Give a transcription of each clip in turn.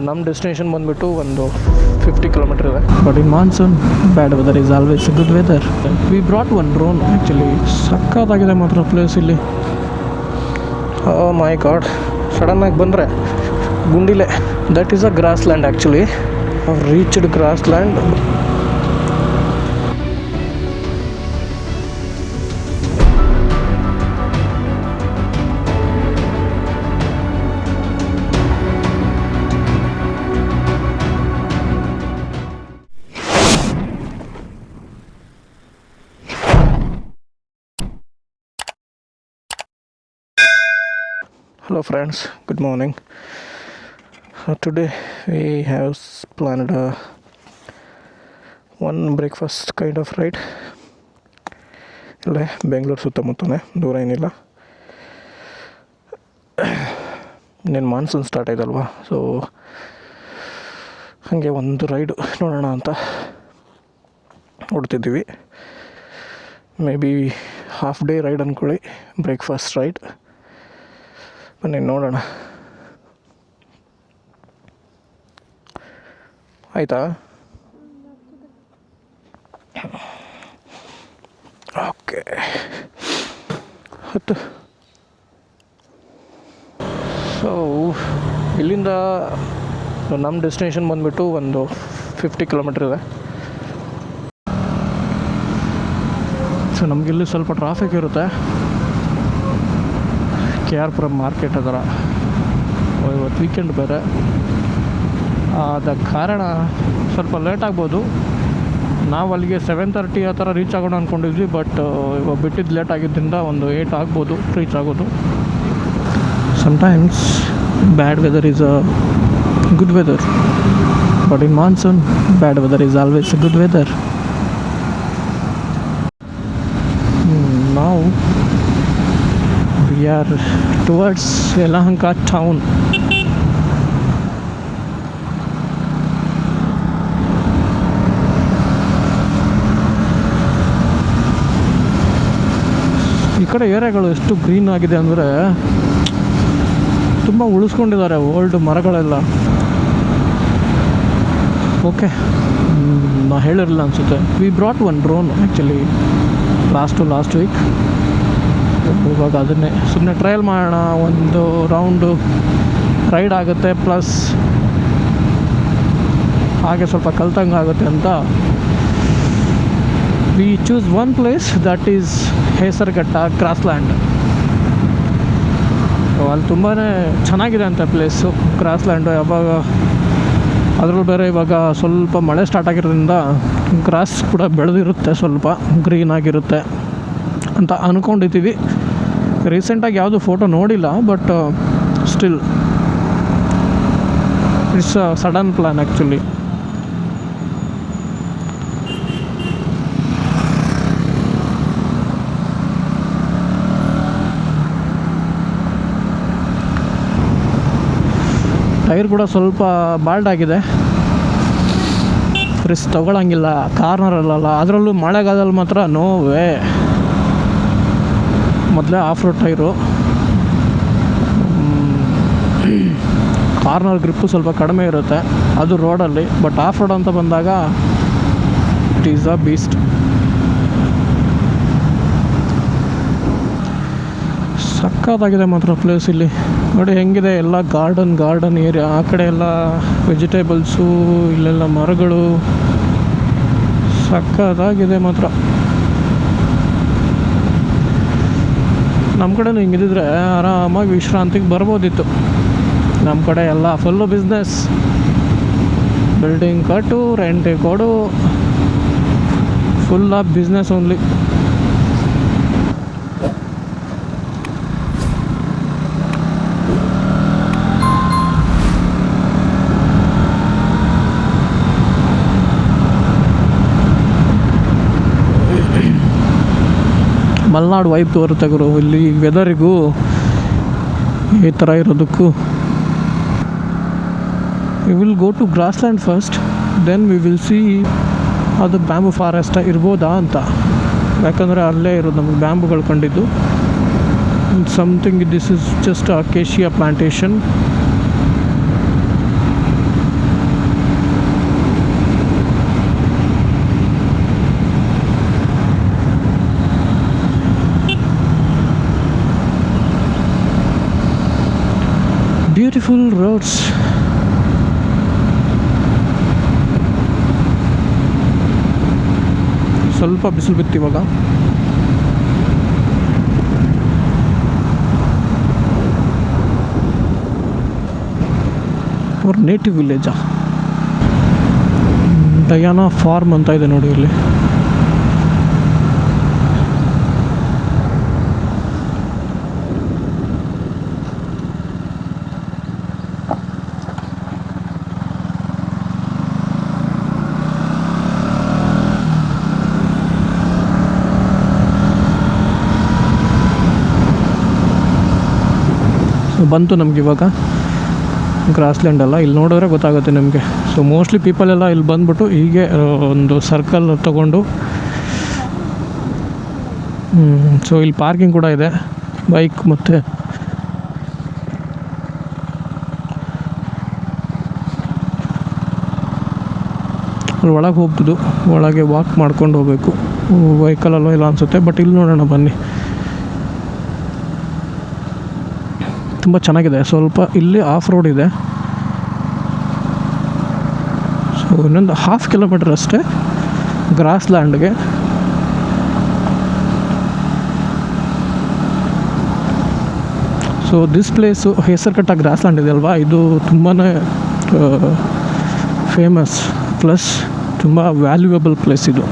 ನಮ್ಮ ಡೆಸ್ಟಿನೇಷನ್ ಬಂದುಬಿಟ್ಟು ಒಂದು 50 ಕಿಲೋಮೀಟರ್ ಇದೆ. But in monsoon bad weather is always a good weather. We brought one drone. Actually ಸಕ್ಕತ್ತಾಗಿದೆ ಮಾತ್ರ ಪ್ಲೇಸ್ ಇಲ್ಲಿ. ಮೈ ಗಾಡ್, ಸಡನ್ನಾಗಿ ಬಂದರೆ ಗುಂಡಿಲೆ. That is a grassland actually. Reached grassland. Hello friends, good morning. Today we have planned one breakfast kind of ride. ಇಲ್ಲೇ ಬೆಂಗಳೂರು ಸುತ್ತಮುತ್ತನೇ, ದೂರ ಏನಿಲ್ಲ. ಇನ್ನೇನು ಮಾನ್ಸೂನ್ ಸ್ಟಾರ್ಟ್ ಆಯ್ತಲ್ವಾ, ಸೊ ಹಾಗೆ ಒಂದು ರೈಡು ನೋಡೋಣ ಅಂತ ಹೊಡ್ತಿದ್ದೀವಿ. May be half day ride ಅಂದ್ಕೊಳ್ಳಿ, ಬ್ರೇಕ್ಫಾಸ್ಟ್ ರೈಡ್. ಬನ್ನಿ ನೋಡೋಣ. ಆಯಿತಾ? ಓಕೆ, ಹತ್ತು. ಸೊ ಇಲ್ಲಿಂದ ನಮ್ಮ ಡೆಸ್ಟಿನೇಷನ್ ಬಂದುಬಿಟ್ಟು ಒಂದು 50 ಕಿಲೋಮೀಟರ್ ಇದೆ. ಸೊ ನಮಗಿಲ್ಲಿ ಸ್ವಲ್ಪ ಟ್ರಾಫಿಕ್ ಇರುತ್ತೆ. KR ಮಾರ್ಕೆಟ್ ಅದರ ಇವತ್ತು ವೀಕೆಂಡ್ ಬೇರೆ ಆದ ಕಾರಣ ಸ್ವಲ್ಪ ಲೇಟ್ ಆಗ್ಬೋದು. ನಾವು ಅಲ್ಲಿಗೆ 7:30 ಆ ಥರ ರೀಚ್ ಆಗೋಣ ಅಂದ್ಕೊಂಡಿದ್ವಿ. ಬಟ್ ಇವಾಗ ಬಿಟ್ಟಿದ್ದು ಲೇಟ್ ಆಗಿದ್ದರಿಂದ ಒಂದು 8 ಆಗ್ಬೋದು ರೀಚ್ ಆಗೋದು. Sometimes bad weather is a good weather, but in monsoon bad weather is always a good weather. ನಾವು we are towards Yelahanka town. ಈ ಕಡೆ ಏರಿಯಾಗಳು ಎಷ್ಟು ಗ್ರೀನ್ ಆಗಿದೆ ಅಂದರೆ ತುಂಬ ಉಳಿಸ್ಕೊಂಡಿದ್ದಾರೆ ಓಲ್ಡ್ ಮರಗಳೆಲ್ಲ. ಓಕೆ, ನಾ ಹೇಳಿರಲಿಲ್ಲ ಅನಿಸುತ್ತೆ. We brought one drone actually last week. ಇವಾಗ ಅದನ್ನೇ ಸುಮ್ಮನೆ ಟ್ರಯಲ್ ಮಾಡೋಣ, ಒಂದು ರೌಂಡು ರೈಡ್ ಆಗುತ್ತೆ, ಪ್ಲಸ್ ಹಾಗೆ ಸ್ವಲ್ಪ ಕಲ್ತಂಗೆ ಆಗುತ್ತೆ ಅಂತ we choose one place that is Hesaraghatta grassland. ಅಲ್ಲಿ ತುಂಬಾ ಚೆನ್ನಾಗಿದೆ ಅಂತ ಪ್ಲೇಸು ಕ್ರಾಸ್ ಲ್ಯಾಂಡು. ಯಾವಾಗ ಅದರಲ್ಲೂ ಬೇರೆ ಇವಾಗ ಸ್ವಲ್ಪ ಮಳೆ ಸ್ಟಾರ್ಟ್ ಆಗಿರೋದ್ರಿಂದ ಗ್ರಾಸ್ ಕೂಡ ಬೆಳೆದಿರುತ್ತೆ, ಸ್ವಲ್ಪ ಗ್ರೀನ್ ಆಗಿರುತ್ತೆ ಅಂತ ಅಂದ್ಕೊಂಡಿದ್ದೀವಿ. ರೀಸೆಂಟಾಗಿ ಯಾವುದು ಫೋಟೋ ನೋಡಿಲ್ಲ, but still it's a sudden plan actually. Tyre ಕೂಡ ಸ್ವಲ್ಪ ಬಾಲ್ಡ್ ಆಗಿದೆ. ರಿಸ್ಕ್ ತೊಗೊಳಂಗಿಲ್ಲ, ಕಾರ್ನರಲ್ಲ. ಅದರಲ್ಲೂ ಮಳೆಗಾಲದಲ್ಲಿ ಮಾತ್ರ ನೋವೇ. ಮೊದಲೇ of road tyre, corner grip ಸ್ವಲ್ಪ ಕಡಿಮೆ ಇರುತ್ತೆ ಅದು ರೋಡಲ್ಲಿ. ಬಟ್ ಆಫ್ ರೋಡ್ ಅಂತ ಬಂದಾಗ ಇಟ್ ಈಸ್ ಅ ಬೀಸ್ಟ್. ಸಕ್ಕತ್ತಾಗಿದೆ ಮಾತ್ರ ಪ್ಲೇಸ್. ಇಲ್ಲಿ ನೋಡಿ ಹೆಂಗಿದೆ, ಎಲ್ಲ ಗಾರ್ಡನ್ ಏರಿಯಾ. ಆ ಕಡೆ ಎಲ್ಲ ವೆಜಿಟೇಬಲ್ಸು, ಇಲ್ಲೆಲ್ಲ ಮರಗಳು. ಸಕ್ಕತ್ತಾಗಿದೆ ಮಾತ್ರ. ನಮ್ಮ ಕಡೆನೂ ಹಿಂಗಿದ್ದರೆ ಆರಾಮಾಗಿ ವಿಶ್ರಾಂತಿಗೆ ಬರ್ಬೋದಿತ್ತು. ನಮ್ಮ ಕಡೆ ಎಲ್ಲ ಫುಲ್ಲು ಬಿಸ್ನೆಸ್, ಬಿಲ್ಡಿಂಗ್ ಕಟ್ಟು, ರೆಂಟಿಗೆ ಕೊಡು, full of business only. Malenadu vibe ತೋರುತ್ತೆ ಗುರು ಇಲ್ಲಿ ವೆದರಿಗೂ ಈ ಥರ ಇರೋದಕ್ಕೂ. We will go to grassland first, then we will see ಅದು ಬ್ಯಾಂಬು ಫಾರೆಸ್ಟ್ ಇರ್ಬೋದಾ ಅಂತ. ಯಾಕಂದರೆ ಅಲ್ಲೇ ಇರೋದು ನಮಗೆ ಬ್ಯಾಂಬುಗಳು ಕಂಡಿದ್ದು. Something this is just acacia plantation. Beautiful roads. ಸ್ವಲ್ಪ ಬಿಸಿಲು ಬಿತ್ತು ಇವಾಗ. ಅವ್ರ ನೇಟಿವ್ ವಿಲೇಜಾ? ಡಯಾನಾ ಫಾರ್ಮ್ ಅಂತ ಇದೆ ನೋಡಿ ಇಲ್ಲಿ. ಬಂತು ನಮ್ಗೆ ಇವಾಗ ಗ್ರಾಸ್ಲ್ಯಾಂಡ್ ಅಲ್ಲ. ಇಲ್ಲಿ ನೋಡಿದ್ರೆ ಗೊತ್ತಾಗುತ್ತೆ ನಿಮಗೆ. ಸೊ ಮೋಸ್ಟ್ಲಿ ಪೀಪಲ್ ಎಲ್ಲ ಇಲ್ಲಿ ಬಂದ್ಬಿಟ್ಟು ಹೀಗೆ ಒಂದು ಸರ್ಕಲ್ ತಗೊಂಡು, ಸೊ ಇಲ್ಲಿ ಪಾರ್ಕಿಂಗ್ ಕೂಡ ಇದೆ ಬೈಕ್. ಮತ್ತು ಅಲ್ಲಿ ಒಳಗೆ ಹೋಗ್ಬೋದು, ಒಳಗೆ ವಾಕ್ ಮಾಡ್ಕೊಂಡು ಹೋಗಬೇಕು. ವೆಹಿಕಲಲ್ಲೋ ಇಲ್ಲ ಅನಿಸುತ್ತೆ, ಬಟ್ ಇಲ್ಲಿ ನೋಡೋಣ ಬನ್ನಿ. ತುಂಬ ಚೆನ್ನಾಗಿದೆ. ಸ್ವಲ್ಪ ಇಲ್ಲಿ ಆಫ್ ರೋಡ್ ಇದೆ. ಸೊ ಇನ್ನೊಂದು 1/2 ಕಿಲೋಮೀಟರ್ ಅಷ್ಟೇ ಗ್ರಾಸ್ಲ್ಯಾಂಡ್ಗೆ. So this place Hesaraghatta grassland ಇದೆ ಅಲ್ವಾ, ಇದು ತುಂಬಾ ಫೇಮಸ್ ಪ್ಲಸ್ ತುಂಬ ವ್ಯಾಲ್ಯೂಯಬಲ್ ಪ್ಲೇಸ್ ಇದು.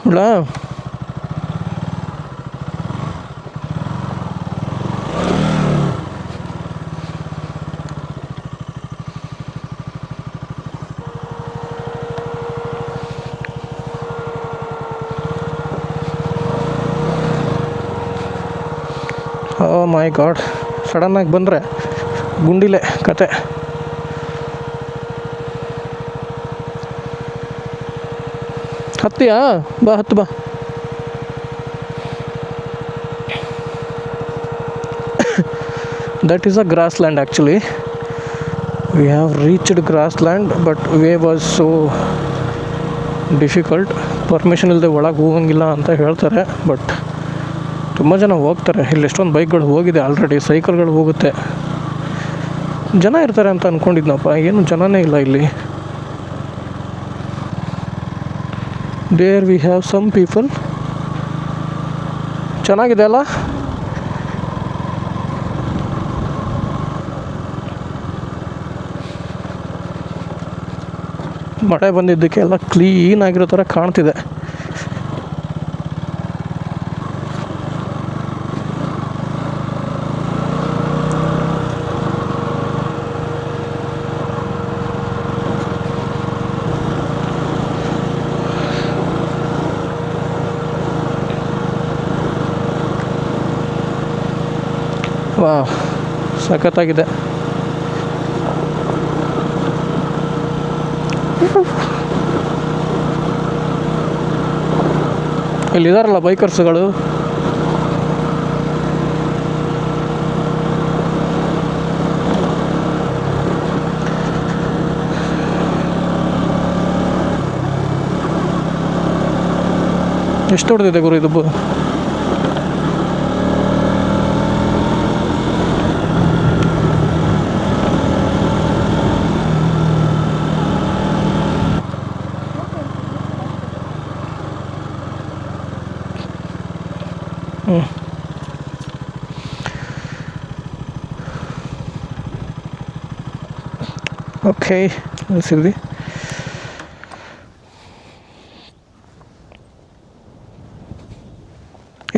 Hola. ಓ ಮೈ ಗಾಡ್, ಸಡನ್ನಾಗಿ ಬಂದರೆ ಗುಂಡಿಲೆ ಕತೆ. ಹತ್ತಿಯಾ? ಬಾ ಹತ್ತು ಬಾ. That is a grassland actually. We have reached grassland, but way was so difficult. Permission ಇಲ್ಲದೆ ಒಳಗೆ ಹೋಗಂಗಿಲ್ಲ ಅಂತ ಹೇಳ್ತಾರೆ, ಬಟ್ ತುಂಬ ಜನ ಹೋಗ್ತಾರೆ. ಇಲ್ಲಿ ಎಷ್ಟೊಂದು ಬೈಕ್ಗಳು ಹೋಗಿದೆ ಆಲ್ರೆಡಿ, ಸೈಕಲ್ಗಳು ಹೋಗುತ್ತೆ. ಜನ ಇರ್ತಾರೆ ಅಂತ ಅಂದ್ಕೊಂಡಿದ್ನಪ್ಪ, ಏನು ಜನನೇ ಇಲ್ಲ ಇಲ್ಲಿ. There we have some people. ಚೆನ್ನಾಗಿದೆ ಅಲ್ಲ? ಮಳೆ ಬಂದಿದ್ದಕ್ಕೆ ಎಲ್ಲ ಕ್ಲೀನ್ ಆಗಿರೋ ಥರ ಕಾಣ್ತಿದೆ. ವಾ, ಸಖತ್ತಾಗಿದೆ. ಇಲ್ಲಿದಾರಲ್ಲ ಬೈಕರ್ಸ್ಗಳು. ಎಷ್ಟು ಹೊಡೆದಿದೆ ಗುರು ಇದು. ಓಕೆ, ಸಿದ್ದಿ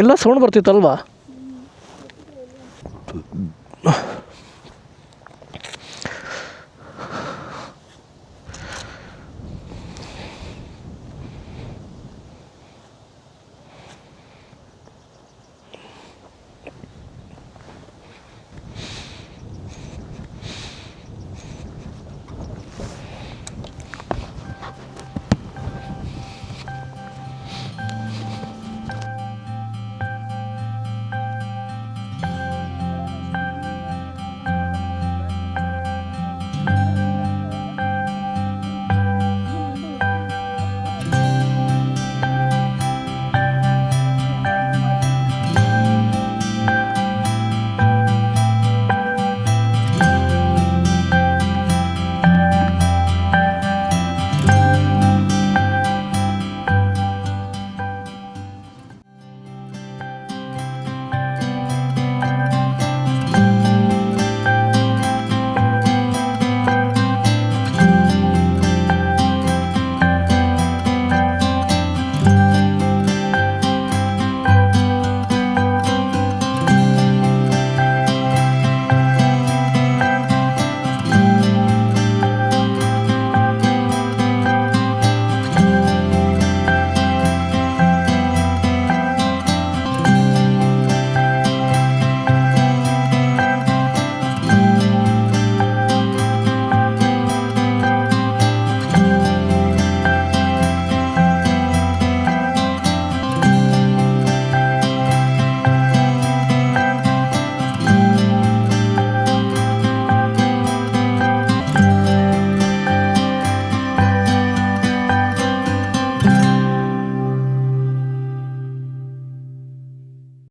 ಎಲ್ಲ ಸೌಂಡ್ ಬರ್ತಿತ್ತಲ್ವಾ?